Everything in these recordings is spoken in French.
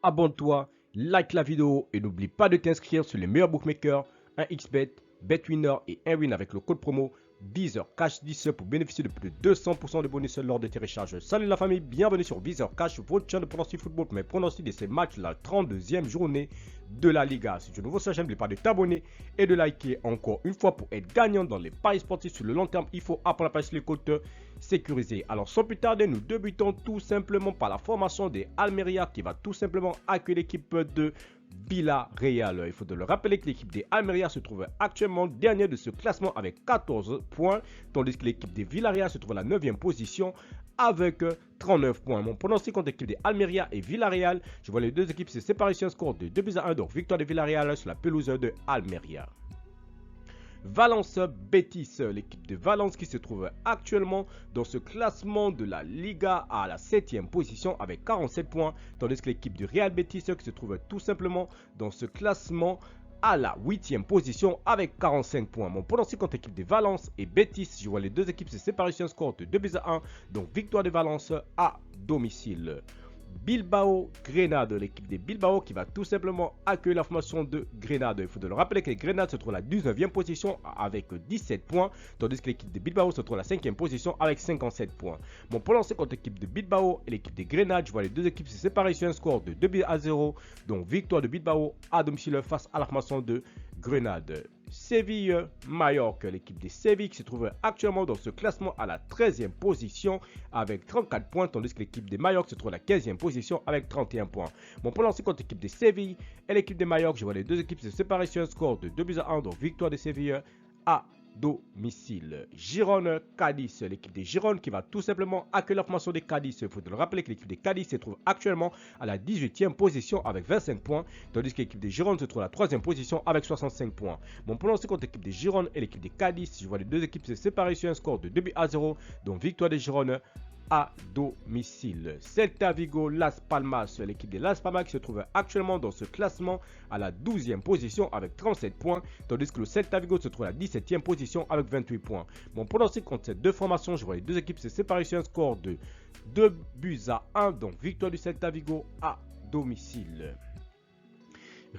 abonne-toi, like la vidéo et n'oublie pas de t'inscrire sur les meilleurs bookmakers, 1xBet, BetWinner et 1win avec le code promo VizorCash10 pour bénéficier de plus de 200% de bonus lors des télécharges. Salut la famille, bienvenue sur VizorCash, votre chaîne de pronostic football, mais pronostic de ces matchs, la 32e journée de la Liga. Si tu es nouveau sur la chaîne, n'oublie pas de t'abonner et de liker encore une fois pour être gagnant dans les paris sportifs sur le long terme. Il faut apprendre à passer les comptes sécurisés. Alors sans plus tarder, nous débutons tout simplement par la formation des Almeria qui va tout simplement accueillir l'équipe de Villarreal. Il faut de le rappeler que l'équipe des Almeria se trouve actuellement dernière de ce classement avec 14 points, tandis que l'équipe des Villarreal se trouve à la 9e position avec 39 points. Mon pronostic contre l'équipe des Almeria et Villarreal, je vois les deux équipes se séparer sur un score de 2-1, donc victoire de Villarreal sur la pelouse de Almeria. Valence Betis, l'équipe de Valence qui se trouve actuellement dans ce classement de la Liga à la 7e position avec 47 points, tandis que l'équipe du Real Betis qui se trouve tout simplement dans ce classement à la 8e position avec 45 points. Mon pronostic contre l'équipe de Valence et Betis, je vois les deux équipes se séparer sur un score de 2-1, donc victoire de Valence à domicile. Bilbao Grenade, l'équipe de Bilbao qui va tout simplement accueillir la formation de Grenade. Il faut de le rappeler que les Grenades se trouvent à la 19e position avec 17 points, tandis que l'équipe de Bilbao se trouve à la 5e position avec 57 points. Mon pronostic contre l'équipe de Bilbao et l'équipe de Grenade, je vois les deux équipes se séparer sur un score de 2-0, donc victoire de Bilbao à domicile face à la formation de Grenade. Séville-Mallorque, l'équipe de Séville qui se trouve actuellement dans ce classement à la 13e position avec 34 points, tandis que l'équipe de Mallorque se trouve à la 15e position avec 31 points. Mon pronostic contre l'équipe de Séville et l'équipe de Mallorque, je vois les deux équipes se séparer sur un score de 2-1, donc victoire de Séville à domicile. Girone-Cadiz, l'équipe de Girone qui va tout simplement accueillir la formation de Cadiz. Il faut le rappeler que l'équipe de Cadiz se trouve actuellement à la 18e position avec 25 points, tandis que l'équipe de Girone se trouve à la 3e position avec 65 points. Mon pronostic contre l'équipe de Girone et l'équipe de Cadiz, je vois les deux équipes se séparer sur un score de 2-0, donc victoire de Girone à domicile. Celta Vigo Las Palmas, l'équipe de Las Palmas qui se trouve actuellement dans ce classement à la 12e position avec 37 points, tandis que le Celta Vigo se trouve à la 17e position avec 28 points. Mon pronostic contre ces deux formations, je vois les deux équipes se séparer sur un score de 2-1, donc victoire du Celta Vigo à domicile.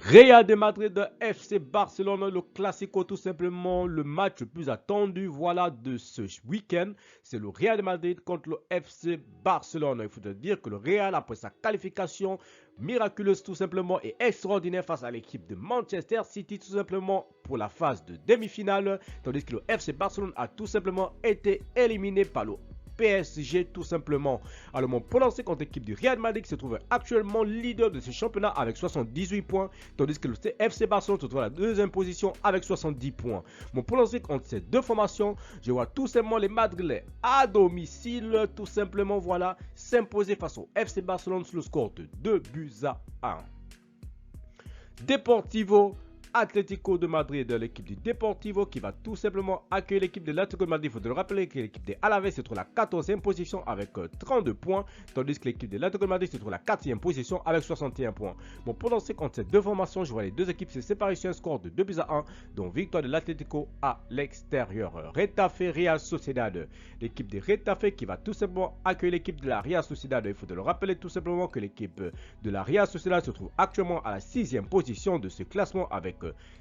Real de Madrid FC Barcelone, le Classico, tout simplement le match le plus attendu de ce week-end. C'est le Real de Madrid contre le FC Barcelone. Il faut dire que le Real, après sa qualification miraculeuse tout simplement et extraordinaire face à l'équipe de Manchester City, tout simplement pour la phase de demi-finale, tandis que le FC Barcelone a tout simplement été éliminé par le PSG tout simplement. Alors mon pronostic contre l'équipe du Real Madrid qui se trouve actuellement leader de ce championnat avec 78 points, tandis que le FC Barcelone se trouve à la 2e position avec 70 points. Mon pronostic contre ces deux formations, je vois tout simplement les Madrilènes à domicile tout simplement s'imposer face au FC Barcelone sur le score de 2-1. Deportivo Atlético de Madrid, l'équipe du Deportivo qui va tout simplement accueillir l'équipe de l'Atlético de Madrid. Il faut de le rappeler que l'équipe des Alaves se trouve à la 14e position avec 32 points, tandis que l'équipe de l'Atlético de Madrid se trouve à la 4e position avec 61 points. Mon pronostic contre ces deux formations, je vois les deux équipes se séparer sur un score de 2-1, donc victoire de l'Atlético à l'extérieur. Retafe Real Sociedad, l'équipe de Retafe qui va tout simplement accueillir l'équipe de la Real Sociedad. Il faut de le rappeler tout simplement que l'équipe de la Real Sociedad se trouve actuellement à la 6e position de ce classement avec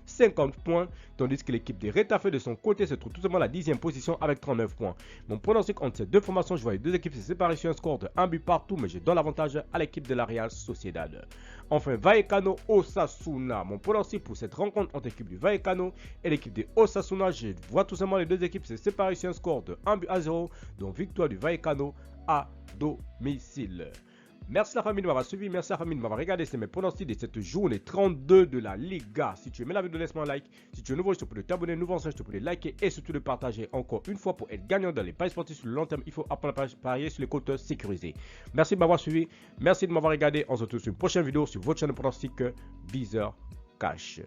50 points, tandis que l'équipe de Retafe de son côté se trouve tout simplement à la 10e position avec 39 points. Mon pronostic entre ces deux formations, je vois les deux équipes se séparer sur un score de 1 but partout, mais je donne l'avantage à l'équipe de la Real Sociedad. Enfin, Vallecano Osasuna, mon pronostic pour cette rencontre entre l'équipe du Vallecano et l'équipe de Osasuna, je vois tout simplement les deux équipes se séparer sur un score de 1-0, donc victoire du Vallecano à domicile. Merci la famille de m'avoir suivi, merci la famille de m'avoir regardé, c'est mes pronostics de cette journée 32 de la Liga. Si tu aimais la vidéo, laisse-moi un like. Si tu es nouveau, je te prie de t'abonner, nouveau je te prie de liker et surtout de partager encore une fois pour être gagnant dans les paris sportifs sur le long terme. Il faut apprendre à parier sur les comptes sécurisés. Merci de m'avoir suivi, merci de m'avoir regardé. On se retrouve sur une prochaine vidéo sur votre chaîne de pronostic VizorCash.